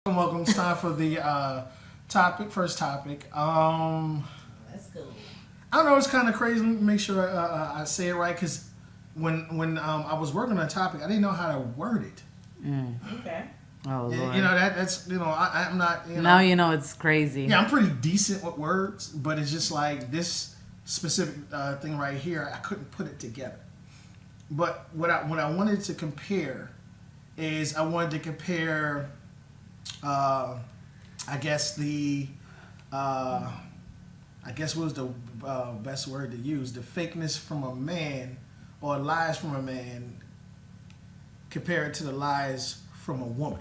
Welcome. It's time for the first topic. That's cool. I don't know. It's kind of crazy. Let me make sure I say it right because when I was working on a topic, I didn't know how to word it. Okay. Oh, Lord. That's I'm not. Now you know it's crazy. Yeah, I'm pretty decent with words, but it's just like this specific thing right here. I couldn't put it together. But what I wanted to compare is I wanted to compare. I guess what was the best word to use? The fakeness from a man or lies from a man compared to the lies from a woman.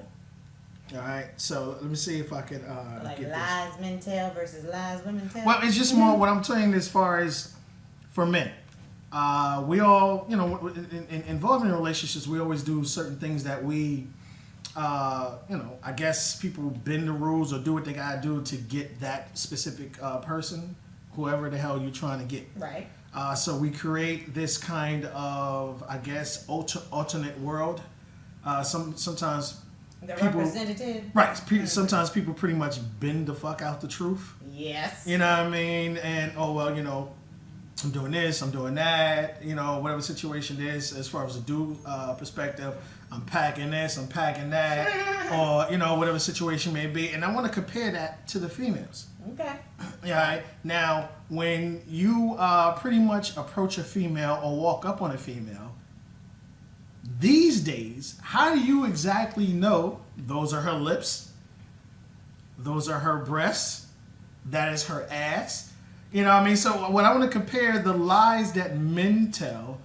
All right, so let me see if I could Like get lies men tell versus lies women tell. Well, it's just more what I'm saying as far as for men. We all, involved in relationships, we always do certain things that we, I guess people bend the rules or do what they gotta do to get that specific person, whoever the hell you're trying to get. Right. So we create this kind of, I guess, alternate world. Sometimes The people, representative. right? Sometimes people pretty much bend the fuck out the truth. Yes. You know what I mean? And I'm doing this, I'm doing that. Whatever situation it is, as far as the dude perspective, I'm packing this, I'm packing that, or whatever situation may be. And I want to compare that to the females. Okay. Yeah. Right? Now, when you pretty much approach a female or walk up on a female, these days, how do you exactly know those are her lips? Those are her breasts? That is her ass? You know what I mean? So when I want to compare the lies that men tell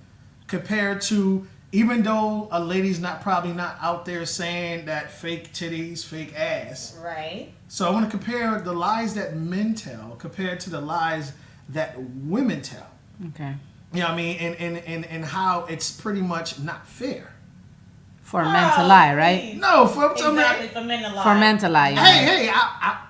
compared to, even though a lady's probably not out there saying that fake titties, fake ass. Right. So I want to compare the lies that men tell compared to the lies that women tell. Okay. You know what I mean? And how it's pretty much not fair. For men to lie, right? Please. No, Exactly, for men to lie. For men to lie. Yeah.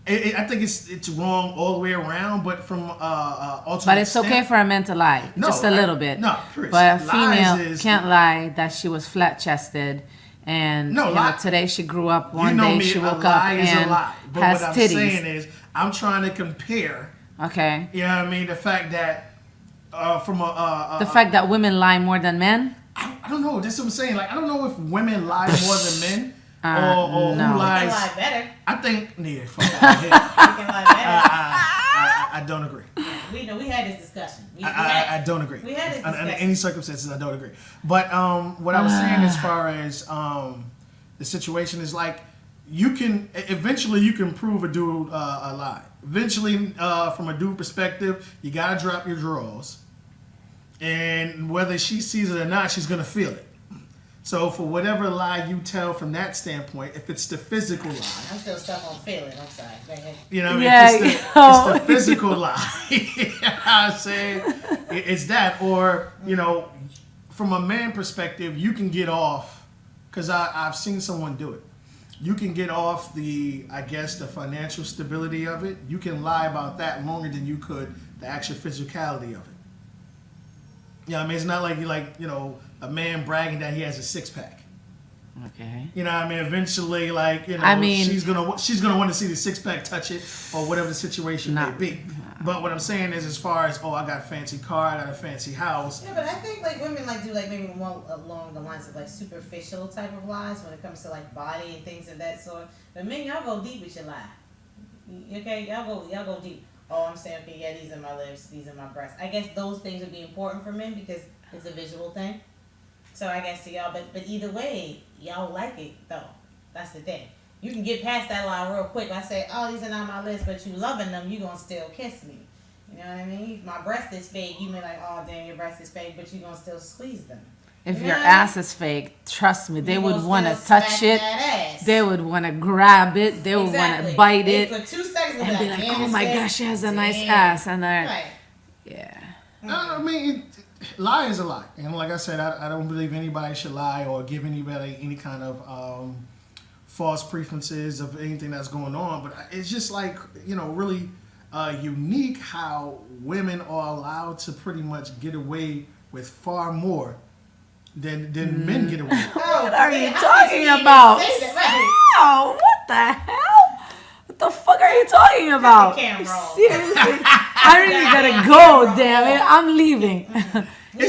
Hey, I think it's wrong all the way around, but from alternate. But it's okay for a man to lie, No, just a little bit. No, Chris, but a lies female is- can't lie that she was flat chested, and No, lie- today she grew up. You One know day me, she a woke up lie is a and lie. But has what I'm titties. saying is, I'm trying to compare. Okay. You know what I mean? The fact that from The fact that women lie more than men. I don't know. That's what I'm saying. Like, I don't know if women lie more than men or no. who We lies. can lie better. I think, yeah, fuck out of here. We can lie better. I don't agree. We had this discussion. I don't agree. We had this Under discussion. any circumstances, I don't agree. But what I was saying as far as the situation is like, eventually you can prove a dude a lie. Eventually, from a dude perspective, you gotta drop your drawers. And whether she sees it or not, she's gonna feel it. So for whatever lie you tell from that standpoint, if it's the physical lie, I'm still stuck on feeling. I'm sorry. Go ahead. you know what I mean? Yeah, It's the physical lie. You know what I'm saying? It's that. Or, from a man perspective, you can get off, because I've seen someone do it. You can get off the financial stability of it. You can lie about that longer than you could the actual physicality of it. Yeah, I mean, it's not like a man bragging that he has a six pack. Okay. You know what I mean? Eventually, she's gonna want to see the six pack touch it or whatever the situation may be. But what I'm saying is, as far as I got a fancy car, I got a fancy house. Yeah, but I think women do maybe more along the lines of superficial type of lies when it comes to body and things of that sort. But men, y'all go deep with your lie. Okay, y'all go deep. Oh, I'm saying, okay, yeah, these are my lips, these are my breasts. I guess those things would be important for men because it's a visual thing. So I guess to y'all, but either way, y'all like it though. That's the thing. You can get past that lie real quick. I say, oh, these are not my lips, but you loving them, you gonna still kiss me. You know what I mean? If my breast is fake, you may oh, damn, your breast is fake, but you gonna still squeeze them. If You your know what I mean? ass is fake, trust me, they You would gonna want to still touch smack it. that ass. They would want to grab it. They would want to bite They- it For 2 seconds and be like, "Oh my gosh, she has a nice ass," and they're Right. yeah. I mean, lie is a lie, and like I said, I don't believe anybody should lie or give anybody any kind of false preferences of anything that's going on. But it's just really unique how women are allowed to pretty much get away with far more than men get away with. Oh, What are you how talking did you even about? say that? Right. Yo, what the hell? What the fuck are you talking about? camera off. Seriously, I really gotta go. Damn it, I'm leaving.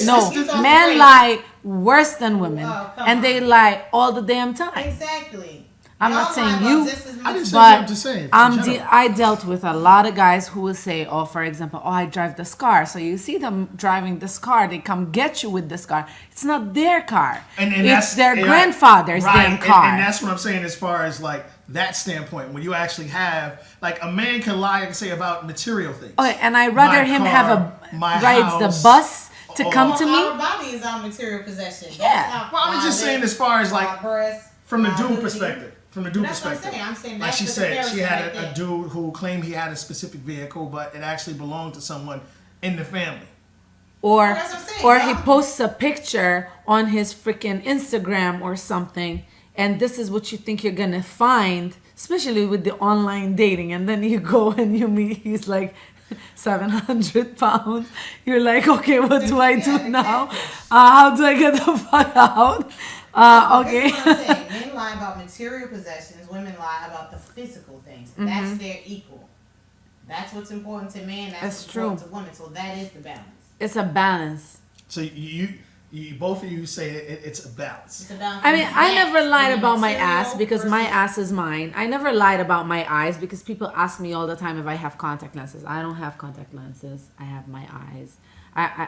No, it's men crazy. lie worse than women, Oh, come and they on. lie all the damn time. Exactly. I'm Y'all not saying lie about you, just as I much didn't say but I'm just saying. in general. I dealt with a lot of guys who will say, oh, for example, oh, I drive this car. So you see them driving this car, they come get you with this car. It's not their car. And it's that's their and grandfather's right, damn car. And that's what I'm saying as far as like that standpoint. When you actually have like a man can lie and say about material things. Okay, and I'd rather My him car, have my rides house, the bus to or- come to Our me. body is our material possession. Yeah. That's not Well, I'm just saying as far as like from the dude perspective. From the dude That's what I'm perspective. saying. I'm saying Like that's she the said, she comparison had right a there. dude who claimed he had a specific vehicle, but it actually belonged to someone in the family. Or, That's what I'm saying, or he y'all. posts a picture on his freaking Instagram or something, and this is what you think you're gonna find, especially with the online dating, and then you go and you meet, he's like 700 pounds. You're like, okay, what do I do Yeah, now? exactly. How do I get the fuck out? Okay. That's what I'm saying. Men lie about material possessions. Women lie about the physical things. Mm-hmm. That's their equal. That's what's important to men. That's That's what's true. important to women. So that is the balance. It's a balance. So you both of you say it's a balance. It's a balance. I mean, I Yes, never lied in about my material ass because my versus- ass is mine. I never lied about my eyes because people ask me all the time if I have contact lenses. I don't have contact lenses. I have my eyes.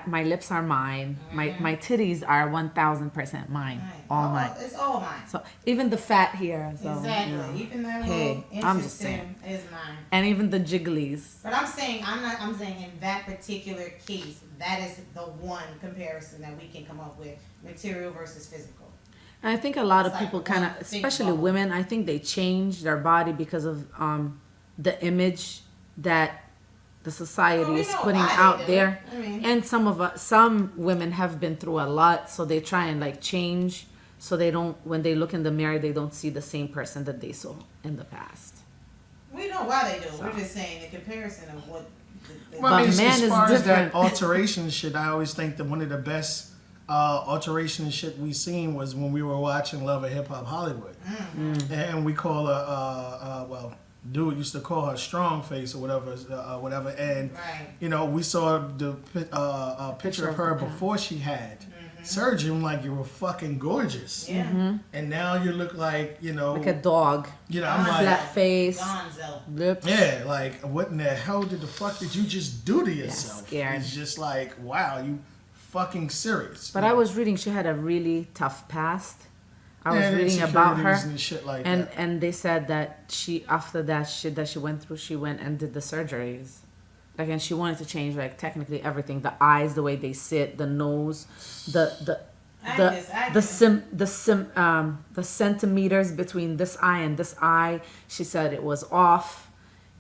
My lips are mine. My titties are 1,000% mine. Right. All mine. It's all mine. So even the fat here. So, Exactly. you know. Even that Hey, little I'm inches just too saying. is mine. And even the jigglies. But I'm saying I'm saying in that particular case, that is the one comparison that we can come up with: material versus physical. And I think a lot of It's like people kind of, one big especially bubble. women, I think they change their body because of the image that the society Well, we is know putting why they out do it. there. I mean- And some women have been through a lot, so they try and like change, so they don't, when they look in the mirror, they don't see the same person that they saw in the past. We know why they do it. We're just saying the comparison of what. The Well, I mean, But man as is far as different. that alteration shit, I always think that one of the best alteration shit we seen was when we were watching Love and Hip Hop Hollywood, and we call her well, dude used to call her strong face or whatever, and Right. you know we saw the picture of her before she had surgery. I'm like, you were fucking gorgeous, Yeah. and now you look like Like a dog. you know I'm like. Flat face, Gonzo. lips. Yeah, like what in the hell did the fuck did you just do to yourself? scared. It's just like, wow, you fucking serious. But I was reading she had a really tough past. I was Yeah, and reading about her. insecurities and shit like and that. and they said that she after that shit that she went through, she went and did the surgeries, like, and she wanted to change like technically everything: the eyes, the way they sit, the nose, the centimeters between this eye and this eye. She said it was off.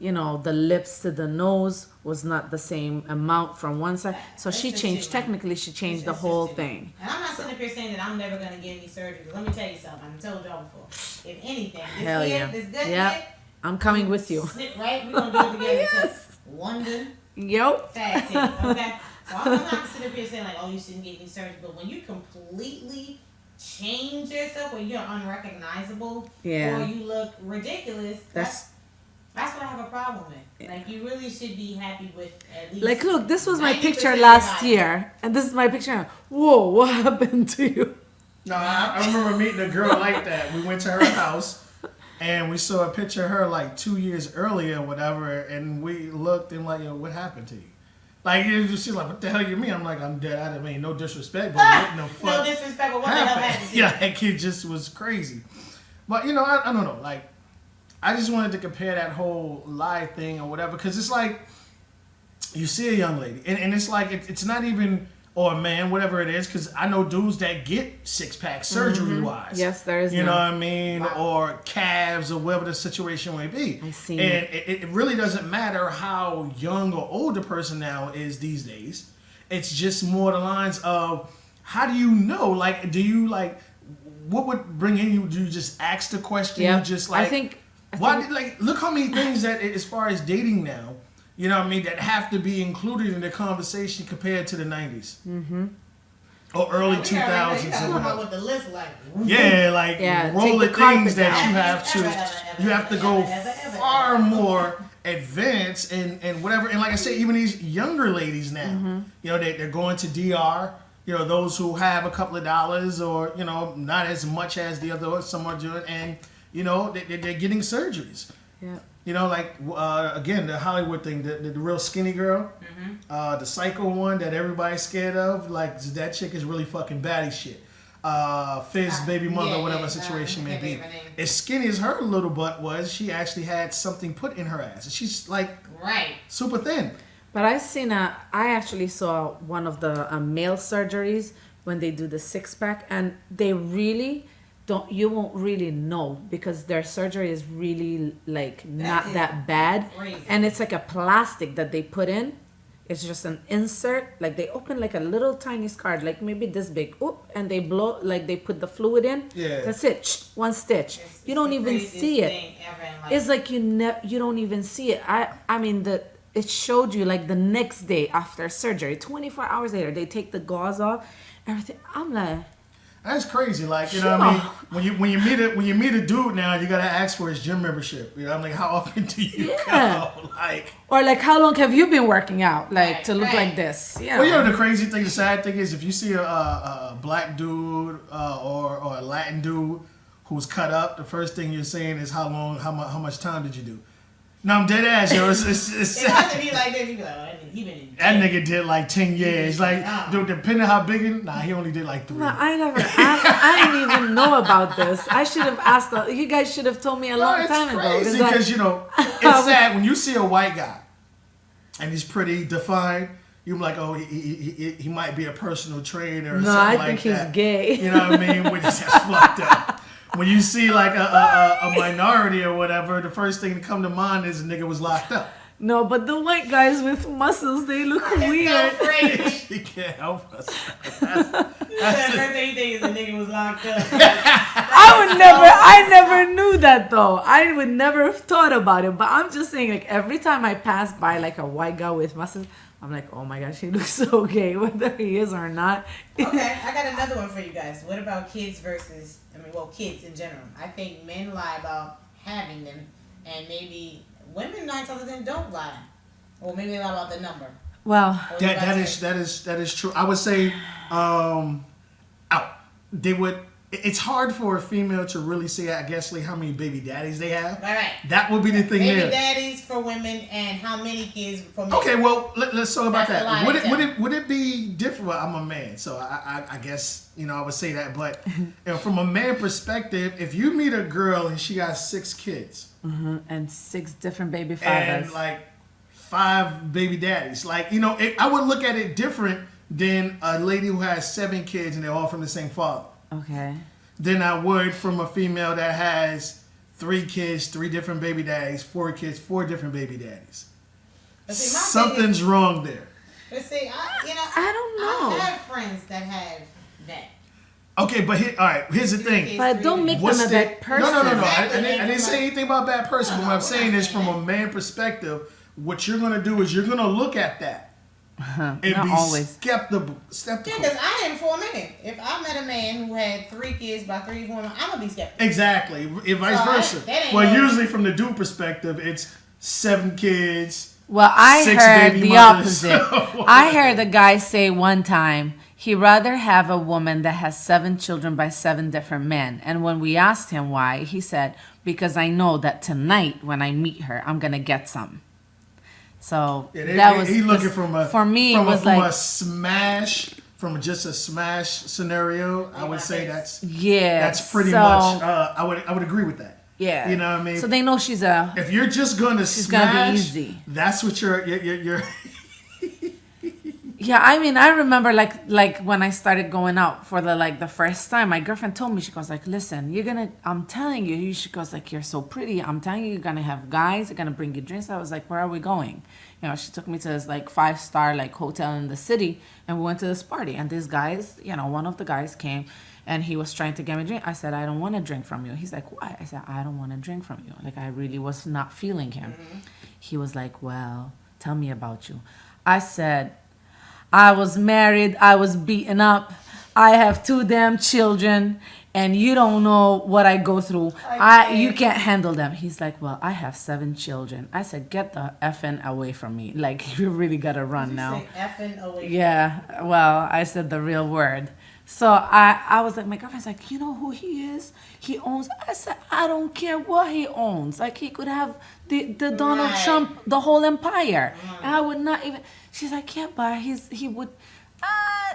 You know, the lips to the nose was not the same amount from one side. So she It's changed. just too much. Technically, she changed the It's whole just too much. thing. And I'm not sitting up here saying that I'm never gonna get any surgery. But let me tell you something. I've told y'all before. If anything, this Hell here, yeah. this good Yeah. hit, I'm coming with you. snip right. We're gonna do it together. Yes. London. Yep. Tag team, okay? So I'm not sitting up here saying like, oh, you shouldn't get any surgery, but when you completely change yourself, or you're unrecognizable, Yeah. or you look ridiculous, that's what I have a problem with. Like, you really should be happy with at least. Like, look, this was my 90% picture of your last body. year, and this is my picture now. Whoa, what happened to you? No, I remember meeting a girl like that. We went to her house and we saw a picture of her like 2 years earlier or whatever, and we looked and like, yo, what happened to you? Like, she's like, what the hell you mean? I'm like, I'm dead. I mean, no disrespect, but what in the fuck No disrespect, but what the hell happened happened? to you? Yeah, like it just was crazy. But you know, I don't know. Like, I just wanted to compare that whole lie thing or whatever, because it's like you see a young lady, and it's like it's not even, or a man, whatever it is, because I know dudes that get six-pack surgery wise. Yes, there is You know none. what I mean? Or calves or whatever the situation may be. I seen And it really doesn't matter how young or old the person now is these days. It's just more the lines of, how do you know? Like, do you like, what would bring in you? Do you just ask the question? Yeah, You just like, I think why? Like, look how many things that, as far as dating now, you know what I mean, that have to be included in the conversation compared to the 90s. or early You 2000s gotta or come up whatever. with the list like. Yeah, like Yeah, roll take the the carpet things that down. you have to. Ever, You have to go ever, far more advanced and whatever. And like I say, even these younger ladies now, you know, they're going to DR. You know, those who have a couple of dollars or, you know, not as much as the other, some are doing, and, you know, they're getting surgeries. Yeah. You know, like, again, the Hollywood thing, the real skinny girl, the psycho one that everybody's scared of, like, that chick is really fucking bad as shit. Fizz baby mother, whatever situation may be. As skinny as her little butt was, she actually had something put in her ass. She's, like, super thin. But I actually saw one of the male surgeries when they do the 6-pack, and they really you won't really know because their surgery is really like not that bad. Crazy. And it's like a plastic that they put in. It's just an insert, like they open like a little tiny scar, like maybe this big, and they blow, like they put the fluid in. Yeah. That's it, one stitch. You don't even see it. It's like you don't even see it. I mean it showed you like the next day after surgery, 24 hours later, they take the gauze off, everything. I'm like, that's crazy. Like, you know what I mean? When you meet a dude now, you gotta ask for his gym membership. You know, I'm like, how often do you go? Like, or like, how long have you been working out, like to look like this? Yeah. Well, you know, the crazy thing, the sad thing is, if you see a black dude or a Latin dude who's cut up, the first thing you're saying is how much time did you do? No, I'm dead ass, yo. It's It has to be like this. You be like, oh, he been in that nigga did like 10 years. Like, dude, depending how big it, he only did like 3. No, I never asked. I didn't even know about this. I should have asked. You guys should have told me a long time ago. It's crazy because, you know, it's sad when you see a white guy and he's pretty defined. You're like, oh, he might be a personal trainer or something like that. No, I think he's gay. You know what I mean? Which is fucked up. When you see like a minority or whatever, the first thing to come to mind is a nigga was locked up. No, but the white guys with muscles, they look weird. She can't help us. That's the first thing you think is the nigga was locked up. I never knew that though. I would never have thought about it. But I'm just saying, like every time I pass by like a white guy with muscles, I'm like, oh my gosh, he looks so gay, whether he is or not. Okay, I got another one for you guys. What about kids versus, kids in general? I think men lie about having them, and maybe women 9 times out of 10 don't lie, or maybe they lie about the number. Well, that is true. I would say, they would. It's hard for a female to really say, I guess, like how many baby daddies they have. Right. That would be the thing. Baby daddies for women and how many kids for men. Okay, well, let's talk about That's that. Would it be different? Well, I'm a man, so I guess, you know, I would say that. But you know, from a man perspective, if you meet a girl and she got 6 kids and 6 different baby fathers and like 5 baby daddies, like, you know, I would look at it different than a lady who has 7 kids and they're all from the same father. Okay. Than I would from a female that has 3 kids, 3 different baby daddies, 4 kids, 4 different baby daddies. See, something's wrong there. But see, I don't know. I have friends that have that. Okay, but here's the thing. But don't make them a bad person. No. Exactly. I didn't say anything about bad person. But what I'm saying is, from a man perspective, what you're gonna do is you're gonna look at that and Not be always. skeptical. Yeah, because I am for a minute. If I met a man who had 3 kids by 3 women, I'm gonna be skeptical. Exactly, vice versa. Well, usually from the dude perspective, it's 7 kids. Well, I 6 heard baby the mothers. opposite. I heard a guy say one time he'd rather have a woman that has 7 children by 7 different men. And when we asked him why, he said, because I know that tonight when I meet her, I'm going to get some. So he looking from a, for me, from it was a smash, from just a smash scenario. I would say that's pretty much. I would agree with that. Yeah, you know what I mean. So they know if you're just gonna smash, gonna be easy. That's what you're. Yeah, I mean, I remember like when I started going out for the first time, my girlfriend told me, she goes like, listen, I'm telling you, she goes like, you're so pretty. I'm telling you, you're going to have guys, they're going to bring you drinks. I was like, where are we going? You know, she took me to this 5-star hotel in the city, and we went to this party. And these guys, one of the guys came and he was trying to get me a drink. I said, I don't want to drink from you. He's like, why? I said, I don't want to drink from you. I really was not feeling him. Mm-hmm. He was like, well, tell me about you. I said, I was married, I was beaten up, I have 2 damn children, and you don't know what I go through. You can't handle them. He's like, well, I have 7 children. I said, get the effing away from me. Like, you really gotta run now. Say effing away. Yeah, well, I said the real word. So I was like, my girlfriend's like, you know who he is? He owns. I said, I don't care what he owns. Like, he could have the Donald Right. Trump, the whole empire. And I would not even. She's like, yeah, but he would.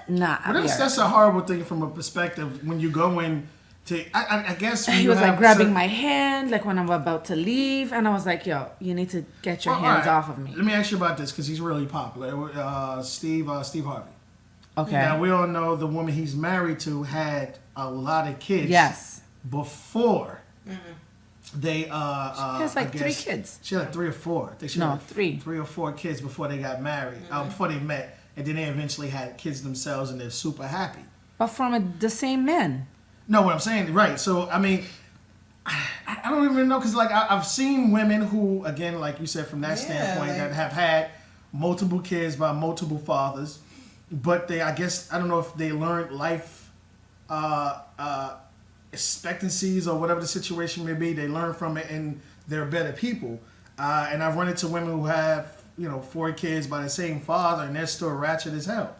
Nah. But that's a horrible thing from a perspective when you go in to. I guess when He you was like have grabbing cer- my hand, like when I'm about to leave, and I was like, yo, you need to get your Well, hands all right. off of me. Let me ask you about this because he's really popular. Steve Harvey. Okay. Now we all know the woman he's married to had a lot of kids. Yes. Before they She has like I 3 guess- kids. She had like 3 or 4. I think she No, had 3. 3 or 4 kids before they got married. Before they met, and then they eventually had kids themselves, and they're super happy. But from the same men. No, what I'm saying, right? So I mean, I don't even know because like I've seen women who, again, like you said, from that standpoint, like- that have had multiple kids by multiple fathers, but I guess I don't know if they learned life expectancies or whatever the situation may be. They learn from it and they're better people. And I've run into women who have 4 kids by the same father and they're still ratchet as hell.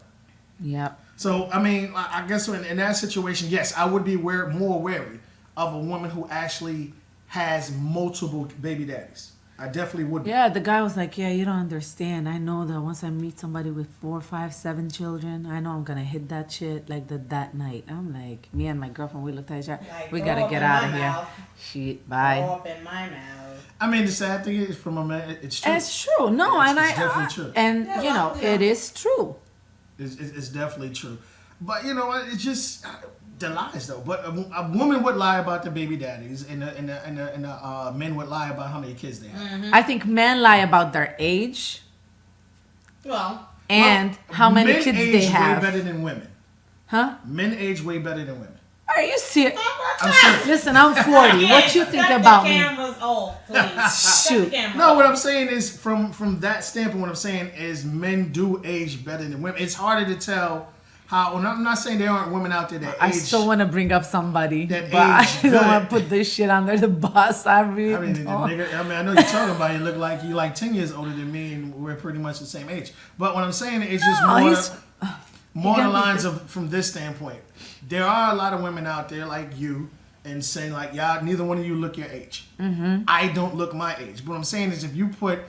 Yep. So, I mean, I guess in that situation, yes, I would be more wary of a woman who actually has multiple baby daddies. I definitely would be. Yeah, the guy was like, yeah, you don't understand. I know that once I meet somebody with 4, 5, 7 children, I know I'm going to hit that shit like that night. I'm like, me and my girlfriend, we looked at each other. Like, We throw got to up get in out my of here. mouth. Shit, Blow bye. up in my mouth. I mean, the sad thing is, from a man, it's true. It's true. No, It's- and it's definitely true. And, Yeah, you know, well, yeah. it is true. It's definitely true. But, it's just the lies, though. But a woman would lie about the baby daddies, and the men would lie about how many kids they have. I think men lie about their age Well, and how many Men kids age they have. way better than women. Huh? Men age way better than women. Are you serious? I'm serious. Listen, I'm 40. What you think Cut about the me? cameras off, please. Cut Shoot. the camera No, off. what I'm saying is from that standpoint, what I'm saying is men do age better than women. It's harder to tell how. And I'm not saying there aren't women out there that I age. still want to bring up somebody, That but I age don't good. want to put this shit under the bus. I really I mean, the don't. nigga, I know you're talking about. You look like you like 10 years older than me, and we're pretty much the same age. But what I'm saying is just No, more, he's- more he the got me lines of from this standpoint. There are a lot of women out there like you, and saying like, y'all, neither one of you look your age. Mm-hmm. I don't look my age. But what I'm saying is, if you put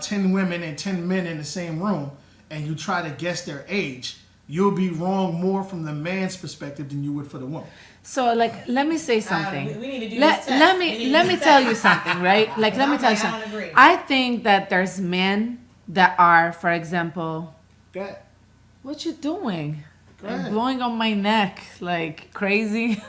10 women and 10 men in the same room, and you try to guess their age, you'll be wrong more from the man's perspective than you would for the woman. So, like, let me say something. we need to do let, this test. let We me need to let do me this tell test. you something, right? Like, let me I'm tell you like, I something. don't agree. I think that there's men that are, for example, Go ahead. what you doing? Go Like, ahead. blowing on my neck like crazy.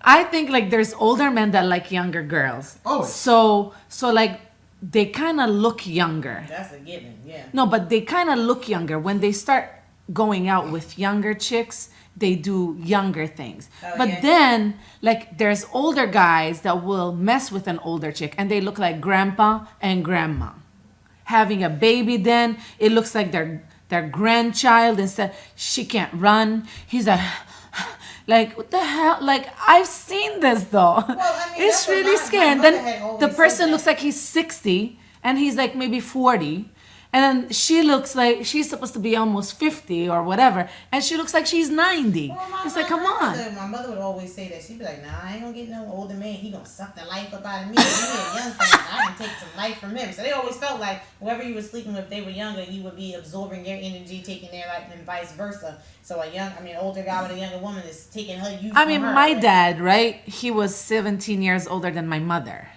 I think like there's older men that like younger girls. Always. So like they kind of look younger. That's a given, yeah. No, but they kind of look younger when they start going out with younger chicks. They do younger things. Oh, but yeah. then like there's older guys that will mess with an older chick and they look like grandpa and grandma. Having a baby, then it looks like their grandchild. Instead, she can't run. He's like, what the hell? Like, I've seen this though. I mean, It's that's what really my scary. And mother had then always the said person that. looks like he's 60 and he's like maybe 40. And then she looks like she's supposed to be almost 50 or whatever. And she looks like she's 90. Well, It's like, come on. My mother would always say that. She'd be like, nah, I ain't gonna get no older man. He gonna suck the life up out of me. He a young person. I can take some life from him. So they always felt like whoever you were sleeping with, if they were younger, you would be absorbing their energy, taking their life, and vice versa. So older guy with a younger woman is taking her youth I from mean, her. my dad, right? He was 17 years older than my mother.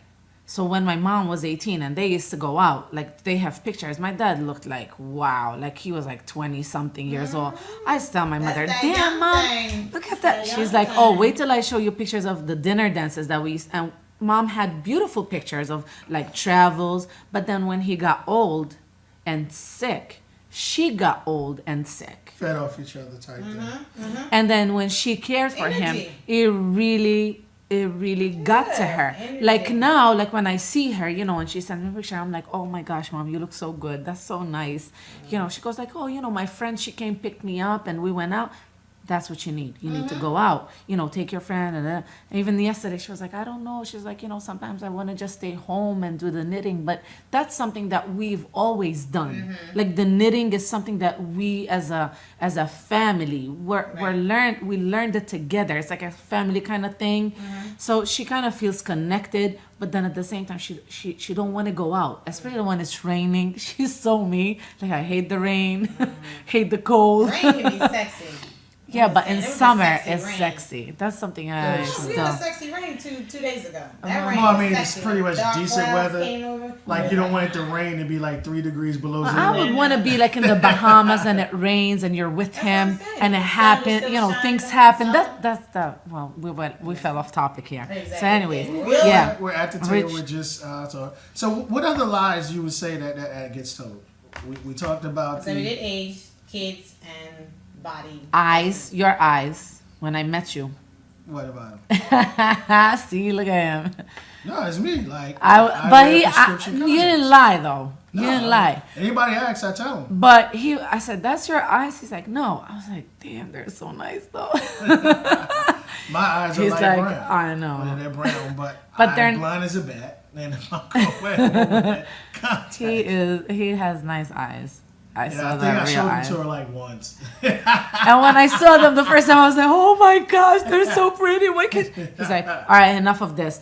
So when my mom was 18 and they used to go out, like they have pictures, my dad looked like, wow, like he was like 20 something years old. I used to tell my mother, that damn young mom, thing. look at That that. young She's like, oh, thing." wait till I show you pictures of the dinner dances that we used. And mom had beautiful pictures of like travels. But then when he got old and sick, she got old and sick. Fed off each other type Mm-hmm. thing. And then when she cared for him, Energy. it really got to her. energy. Like now, like when I see her, you know, when she sends me a picture, I'm like, oh my gosh, mom, you look so good. That's so nice. You know, she goes like, oh, you know, my friend, she came pick me up and we went out. that's what you need. You need to go out, take your friend. And even yesterday, she was like, I don't know. She's like, sometimes I want to just stay home and do the knitting. But that's something that we've always done. Like the knitting is something that we as a family, we learned it together. It's like a family kind of thing. So she kind of feels connected. But then at the same time, she don't want to go out, especially when it's raining. She's so me. Like, I hate the rain, hate the cold. Rain can be sexy. Yeah, but in It was a summer, sexy it's rain. sexy. That's something I We had a still. sexy rain two days ago. That rain Well, I was mean, sexy. it's pretty much Dark decent clouds weather. came over. Like, you don't want it to rain and be like 3 degrees below zero. I would want to be like in the Bahamas and it rains and you're with That's what I'm him saying. and it The sun was happened. still Things shining on happen. the We fell off topic here. Exactly. So, anyways, We're- yeah. We're at the table. Rich. We're just so what other lies you would say that gets told? We talked about So we the did age, kids, and body. Eyes, your eyes. When I met you, what about him? see, look at him. No, it's me. Like But read prescription you condoms. didn't lie though. You No, didn't lie. Anybody asks, I tell them. But I said, that's your eyes. He's like, no. I was like, damn, they're so nice though. My eyes are He's light like, brown. I know. Well, they're brown, but But I'm they're- blind as a bat. And if I'm going with contact. He has nice eyes. I Yeah, saw I think the I real showed them eyes. to her like once. And when I saw them the first time, I was like, oh my gosh, they're so pretty. Why can't... He's like, all right, enough of this.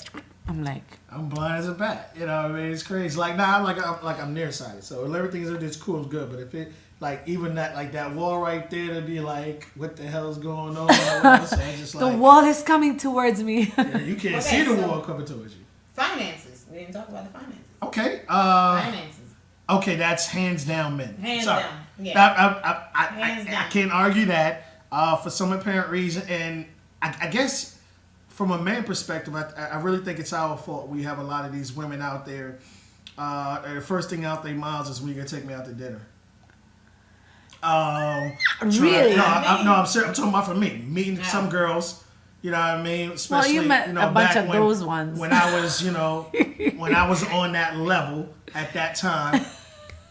I'm like, I'm blind as a bat. You know what I mean? It's crazy. Like, nah, I'm nearsighted. So everything is cool, it's good. But if it, like, even that wall right there, to be like, what the hell's going on? So it's just the like, wall is coming towards me. yeah, you can't Okay, see the so- wall coming towards you. Finances. We didn't talk about the finances. Okay. Finances. Okay, that's hands down men. Hands Sorry. down. Yeah. I Hands down. can't argue that for some apparent reason. And I guess from a man perspective, I really think it's our fault. We have a lot of these women out there. The first thing out their mouths is, "When you gonna take me out to dinner?" Really? No, I'm serious. I'm talking about for me. Meeting Yeah. some girls. You know what I mean? Especially, you met a bunch back of those ones. When I was, when I was on that level at that time,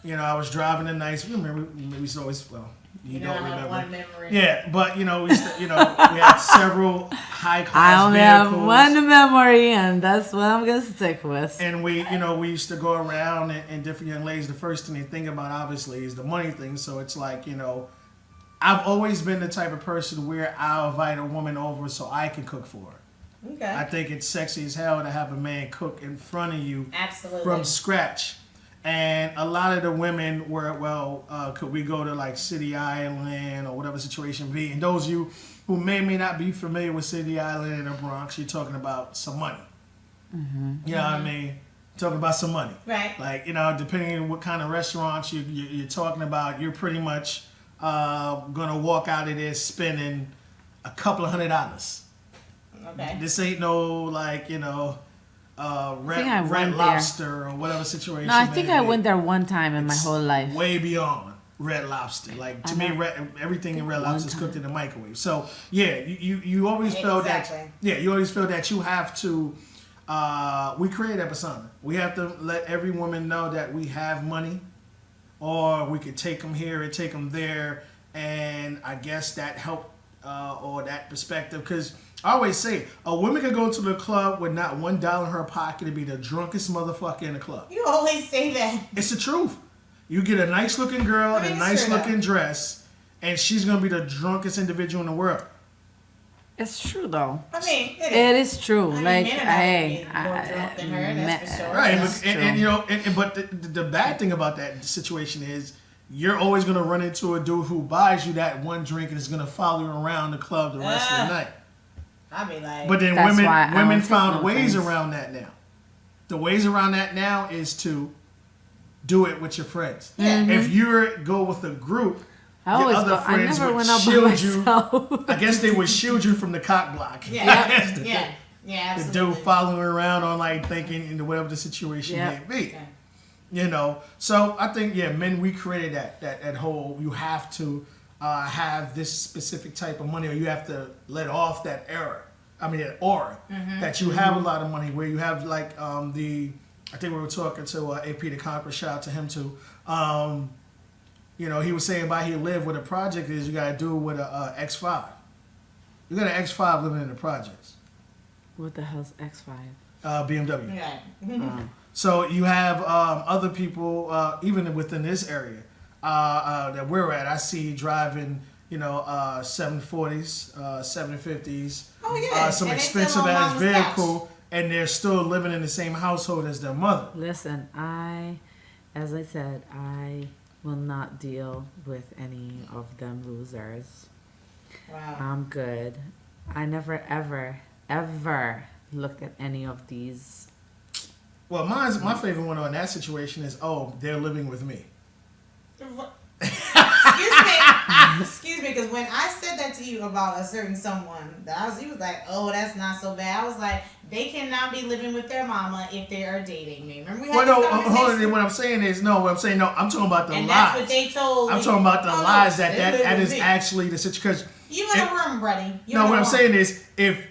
I was driving a nice. Remember, we used to always. Well, you don't I have remember. one memory. Yeah, but we used to, we had several high class I only have vehicles. one memory, and that's what I'm going to stick with. And we used to go around and different young ladies. The first thing they think about, obviously, is the money thing. So it's like, I've always been the type of person where I'll invite a woman over so I can cook for her. Okay. I think it's sexy as hell to have a man cook in front of you Absolutely. from scratch. And a lot of the women were, could we go to like City Island or whatever situation be? And those of you who may not be familiar with City Island and the Bronx, you're talking about some money. You know what I mean? Talking about some money. Right. Like, depending on what kind of restaurants you're talking about, you're pretty much going to walk out of there spending a couple of $100. Okay. This ain't no, like, I Red went Lobster or whatever situation. No, I may think I be. went there one time in my whole life. Way beyond Red Lobster. Like, to me, everything in Red one Lobster is time. cooked in the microwave. So, yeah, you always feel that. Exactly. Yeah, you always feel that you have to. We create that persona. We have to let every woman know that we have money, or we could take them here and take them there, and I guess that helped or that perspective, because I always say a woman could go to the club with not $1 in her pocket and be the drunkest motherfucker in the club. You always say that. It's the truth. You get a nice looking girl in That a is nice true, looking though. dress, and she's gonna be the drunkest individual in the world. It's true, though. I mean, It is true. I mean, like, men are not hey, more drunk than her, that's for sure. Right, That's but the bad thing about that situation is you're always gonna run into a dude who buys you that one drink and is gonna follow you around the club the rest of the night. I'll be like, But then That's why I women don't take found no ways offense. around that now. The ways around that now is to do it with your friends. Yeah. If you go with a group, I your always other go. I friends never would went out by shield you. myself. I guess they would shield you from the cock block. yeah, That's the- yeah, The absolutely. dude following around on like thinking into whatever the situation Yeah. may be. Okay. So I think men, we created that whole, you have to have this specific type of money, or you have to let off that that aura that you have a lot of money, where you have like I think we were talking to AP the Conqueror, shout out to him too. He was saying about he lived with a project is you gotta do with a X5. You got an X5 living in the projects. What the hell's X5? BMW. Yeah. So you have other people, even within this area that we're at. I see driving, 740s, 750s, Oh yeah. some And they still expensive on ass mama's vehicle, and they're still living in the same household as their mother. Listen, as I said, I will not deal with any of them losers. Wow. I'm good. I never, ever looked at any of these. Well, my favorite one on that situation is, they're living with me. Excuse me, because when I said that to you about a certain someone, he was like, "Oh, that's not so bad." I was like, "They cannot be living with their mama if they are dating me." Remember we had this conversation? Hold on. What I'm saying is, I'm talking about the and lies. that's what they told me. I'm talking about the lies they that live is with me. actually the situation. You in a room, buddy. What I'm saying is, if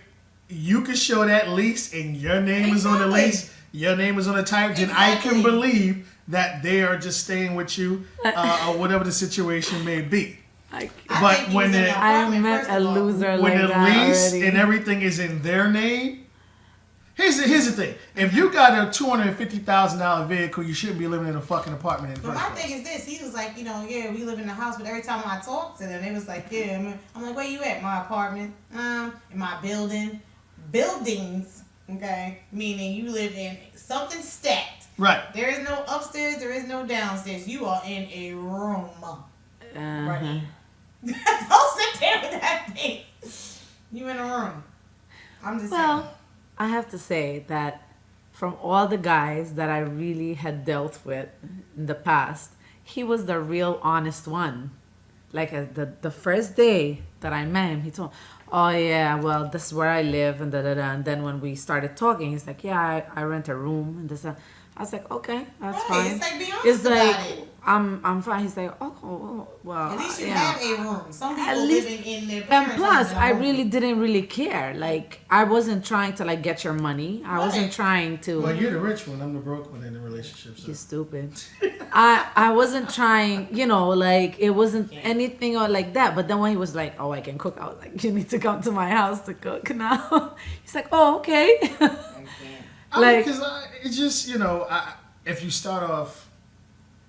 you can show that lease and your name is on the lease, your name is on the title, then I can believe that they are just staying with you or whatever the situation may be. But when I met a loser when like the that lease already. and everything is in their name, here's the thing: if you got a $250,000 vehicle, you shouldn't be living in a fucking apartment. But my thing is this: he was like, yeah, we live in the house, but every time I talk to them, they was like, yeah. I'm like, where you at? My apartment, in my buildings. Okay, meaning you live in something stacked. Right. There is no upstairs. There is no downstairs. You are in a room. Right. Don't sit there with that face. You in a room. I'm just saying. Well, I have to say that from all the guys that I really had dealt with in the past, he was the real honest one. Like the first day that I met him, he told me, "Oh yeah, well this is where I live," and and then when we started talking, he's like, "Yeah, I rent a room," and this. I was like, "Okay, that's fine." It's like, be honest It's like, about it. I'm fine. He's like, "Oh, well." At least you yeah. have a room. Some At people least- living in their And parents' plus, homes I at home. really didn't really care. Like, I wasn't trying to like get your money. I wasn't trying to. Well, you're the rich one. I'm the broke one in the relationship. So. You stupid. I wasn't trying, like it wasn't anything or like that. But then when he was like, "Oh, I can cook," I was like, "You need to come to my house to cook now." He's like, "Oh, okay." Because it's just if you start off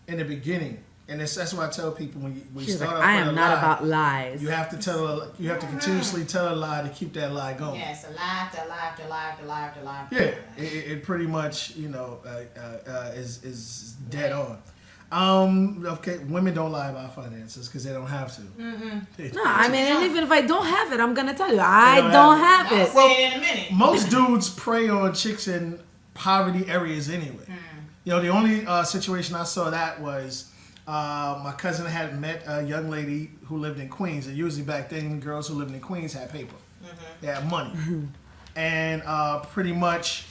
in the beginning, and that's why I tell people when you She's start like, off "I with am a not lie, about lies." you have to continuously tell a lie to keep that lie going. Yes, a lie after lie after lie after lie after lie. Yeah, it pretty much is dead on. Okay, women don't lie about finances because they don't have to. No, I mean, and even if I don't have it, I'm gonna tell you I don't have I'll it. say it in a minute. Most dudes prey on chicks in poverty areas anyway. The only situation I saw that was my cousin had met a young lady who lived in Queens, and usually back then girls who lived in Queens had paper, they had money, and pretty much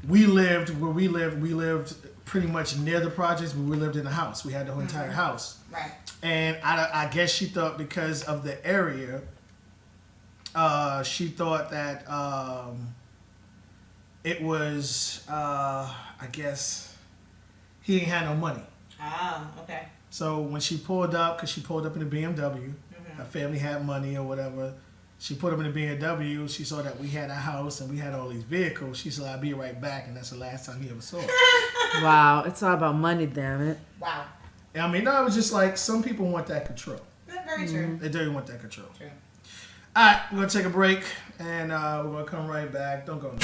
we lived where we lived pretty much near the projects, but we lived in the house. We had the whole entire house, Right. and I guess she thought because of the area, she thought that it was I guess he ain't had no money. Ah, okay. So when she pulled up, because she pulled up in a BMW, her family had money or whatever. She put up in a BMW. She saw that we had a house and we had all these vehicles. She said, "I'll be right back," and that's the last time he ever saw her. Wow, it's all about money, damn it. Wow. I mean, no, it was just like some people want that control. That's very true. They do want that control. True. All right, we're gonna take a break and we're gonna come right back. Don't go.